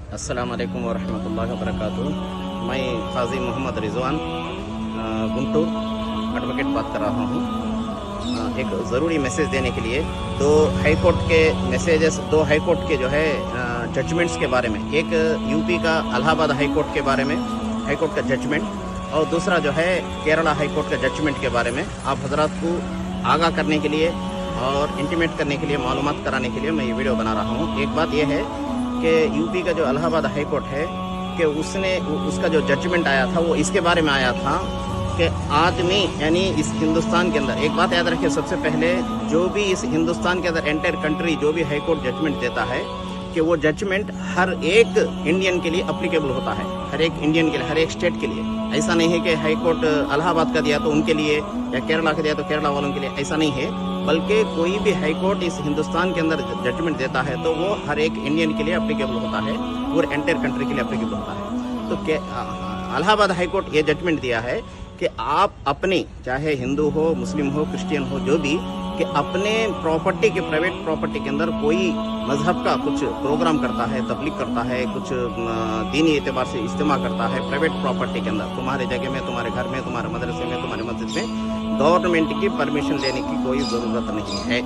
अस्सलाम वालेकुम वरहमतुल्लाहि वबरकातुहू। मैं काजी मोहम्मद रिजवान गुंटूर एडवोकेट बात कर रहा हूँ। एक ज़रूरी मैसेज देने के लिए दो हाई कोर्ट के मैसेजेस, दो हाई कोर्ट के जो है जजमेंट्स के बारे में, एक यूपी का इलाहाबाद हाई कोर्ट के बारे में हाई कोर्ट का जजमेंट, और दूसरा जो है केरला हाई कोर्ट का जजमेंट के बारे में आप हजरात को आगाह करने के लिए और इंटीमेट करने के लिए, मालूमात कराने के लिए मैं ये वीडियो बना रहा हूँ। एक बात यह है कि यूपी का जो इलाहाबाद हाई कोर्ट है कि उसका जो जजमेंट आया था वो इसके बारे में आया था कि आदमी यानी इस हिंदुस्तान के अंदर, एक बात याद रखिए सबसे पहले, जो भी इस हिंदुस्तान के अंदर एंटायर कंट्री जो भी हाई कोर्ट जजमेंट देता है कि वो जजमेंट हर एक इंडियन के लिए अप्लीकेबल होता है, हर एक इंडियन के लिए, हर एक स्टेट के लिए। ऐसा नहीं है कि हाई कोर्ट इलाहाबाद का दिया तो उनके लिए, या केरला का दिया तो केरला वालों के लिए, ऐसा नहीं है। बल्कि कोई भी हाई कोर्ट इस हिंदुस्तान के अंदर जजमेंट देता है तो वो हर एक इंडियन के लिए अप्लीकेबल होता है, पूरे एंटायर कंट्री के लिए अप्लीकेबल होता है। तो इलाहाबाद हाई कोर्ट ये जजमेंट दिया है कि आप अपने, चाहे हिंदू हो, मुस्लिम हो, क्रिश्चियन हो, जो भी, कि अपने प्रॉपर्टी के, प्राइवेट प्रॉपर्टी के अंदर कोई मजहब का कुछ प्रोग्राम करता है, तबलीग करता है, कुछ दीनी एतबार से इज्तिमा करता है प्राइवेट प्रॉपर्टी के अंदर, तुम्हारे जगह में, तुम्हारे घर में, तुम्हारे मदरसे में, तुम्हारे मस्जिद में, गवर्नमेंट की परमिशन लेने की कोई ज़रूरत नहीं है।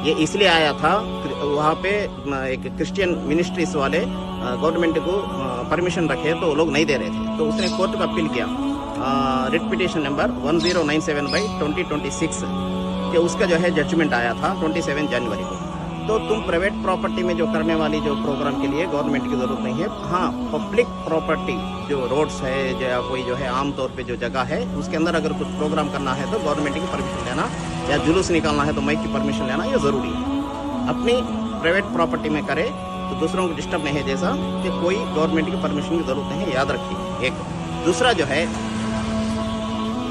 ये इसलिए आया था, वहाँ पे एक क्रिश्चियन मिनिस्ट्रीज वाले गवर्नमेंट को परमिशन रखे तो वो लोग नहीं दे रहे थे, तो उसने कोर्ट को अपील किया, रिट पिटीशन नंबर 1097/2026 कि उसका जो है जजमेंट आया था 27 जनवरी को। तो तुम प्राइवेट प्रॉपर्टी में जो करने वाली जो प्रोग्राम के लिए गवर्नमेंट की ज़रूरत नहीं है। हाँ, पब्लिक प्रॉपर्टी जो रोड्स है या कोई जो है आम तौर पे जो जगह है उसके अंदर अगर कुछ प्रोग्राम करना है तो गवर्नमेंट की परमिशन लेना, या जुलूस निकालना है तो माइक की परमिशन लेना, ये ज़रूरी है। अपनी प्राइवेट प्रॉपर्टी में करे तो दूसरों को डिस्टर्ब नहीं है, जैसा कि कोई गवर्नमेंट की परमिशन की ज़रूरत नहीं है, याद रखिए। एक दूसरा जो है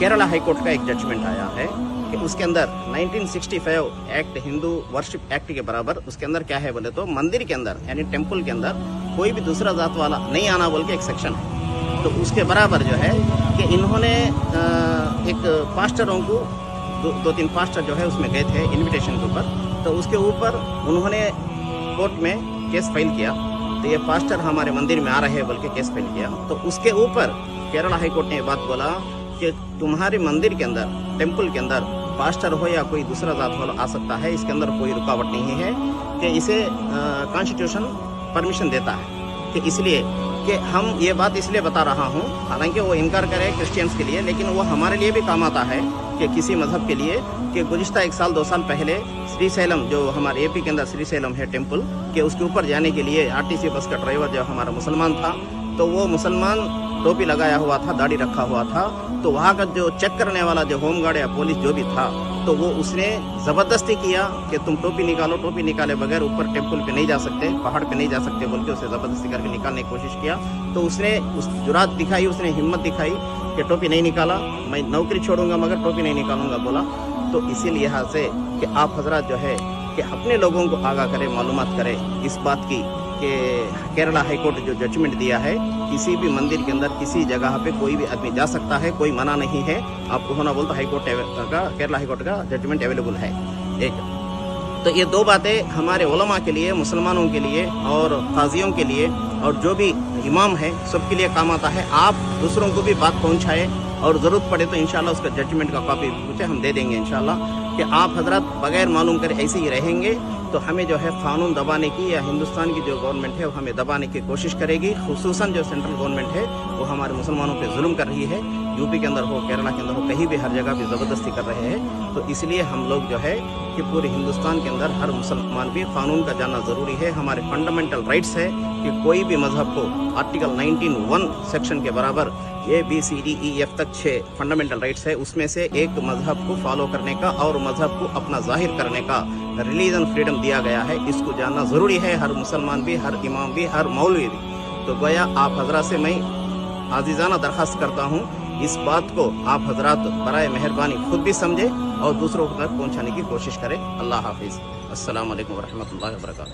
केरला हाई कोर्ट का एक जजमेंट आया है कि उसके अंदर 1965 एक्ट, हिंदू वर्शिप एक्ट के बराबर, उसके अंदर क्या है बोले तो मंदिर के अंदर यानी टेम्पल के अंदर कोई भी दूसरा जात वाला नहीं आना बोल के एक सेक्शन है। तो उसके बराबर जो है कि इन्होंने एक पास्टरों को, दो तीन पास्टर जो है उसमें गए थे इन्विटेशन के ऊपर, तो उसके ऊपर उन्होंने कोर्ट में केस फाइल किया। तो ये पास्टर हमारे मंदिर में आ रहे हैं बोल के केस फाइल किया। तो उसके ऊपर केरला हाई कोर्ट ने ये बात बोला कि तुम्हारे मंदिर के अंदर, टेम्पल के अंदर पास्टर हो या कोई दूसरा जात वाला आ सकता है, इसके अंदर कोई रुकावट नहीं है, कि इसे कॉन्स्टिट्यूशन परमिशन देता है। कि इसलिए कि हम ये बात इसलिए बता रहा हूँ, हालांकि वो इनकार करे क्रिश्चियंस के लिए, लेकिन वो हमारे लिए भी काम आता है कि किसी मजहब के लिए, कि गुज़िश्ता 1 साल 2 साल पहले श्रीशैलम, जो हमारे एपी के अंदर श्रीशैलम है टेम्पल, कि उसके ऊपर जाने के लिए आरटीसी बस का ड्राइवर जो हमारा मुसलमान था, तो वो मुसलमान टोपी लगाया हुआ था, दाढ़ी रखा हुआ था, तो वहाँ का जो चेक करने वाला जो होम गार्ड या पुलिस जो भी था, तो वो उसने ज़बरदस्ती किया कि तुम टोपी निकालो, टोपी निकाले बगैर ऊपर टेम्पल पे नहीं जा सकते, पहाड़ पे नहीं जा सकते बोल के उसे ज़बरदस्ती करके निकालने की कोशिश किया। तो उसने उस जुरात दिखाई, उसने हिम्मत दिखाई कि टोपी नहीं निकाला, मैं नौकरी छोड़ूंगा मगर टोपी नहीं निकालूंगा बोला। तो इसी लिहाज से कि आप हजरात जो है कि अपने लोगों को आगाह करें, मालूमात करें इस बात की कि केरला हाई कोर्ट जो जजमेंट दिया है, किसी भी मंदिर के अंदर किसी जगह पे कोई भी आदमी जा सकता है, कोई मना नहीं है। आपको होना बोलता हाई कोर्ट का, केरला हाई कोर्ट का जजमेंट अवेलेबल है। एक तो ये दो बातें हमारे उलमा के लिए, मुसलमानों के लिए और काजियों के लिए और जो भी इमाम है सबके लिए काम आता है। आप दूसरों को भी बात पहुंचाए और ज़रूरत पड़े तो इंशाल्लाह उसका जजमेंट का कॉपी पूछे, हम दे देंगे इंशाल्लाह। कि आप हजरत बगैर मालूम करे ऐसे ही रहेंगे तो हमें जो है कानून दबाने की, या हिंदुस्तान की जो गवर्नमेंट है वो हमें दबाने की कोशिश करेगी। खुसूसन जो सेंट्रल गवर्नमेंट है वो हमारे मुसलमानों पे जुल्म कर रही है, यूपी के अंदर हो, केरला के अंदर हो, कहीं भी हर जगह पे ज़बरदस्ती कर रहे हैं। तो इसलिए हम लोग जो है कि पूरे हिंदुस्तान के अंदर हर मुसलमान भी कानून का जानना ज़रूरी है। हमारे फंडामेंटल राइट्स है कि कोई भी मजहब को आर्टिकल 19(1) सेक्शन के बराबर ABCDEF तक 6 फंडामेंटल राइट्स है, उसमें से एक मजहब को फॉलो करने का और मजहब को अपना जाहिर करने का रिलीजन फ्रीडम दिया गया है। इसको जानना ज़रूरी है, हर मुसलमान भी, हर इमाम भी, हर मौलवी भी। तो गोया आप हजरात से मैं आजीज़ाना दरख्वास्त करता हूँ, इस बात को आप हजरात बराए मेहरबानी खुद भी समझे और दूसरों तक पहुँचाने की कोशिश करें। अल्लाह हाफिज़। अस्सलाम वालेकुम वरहमतुल्लाहि वबरकातुहू।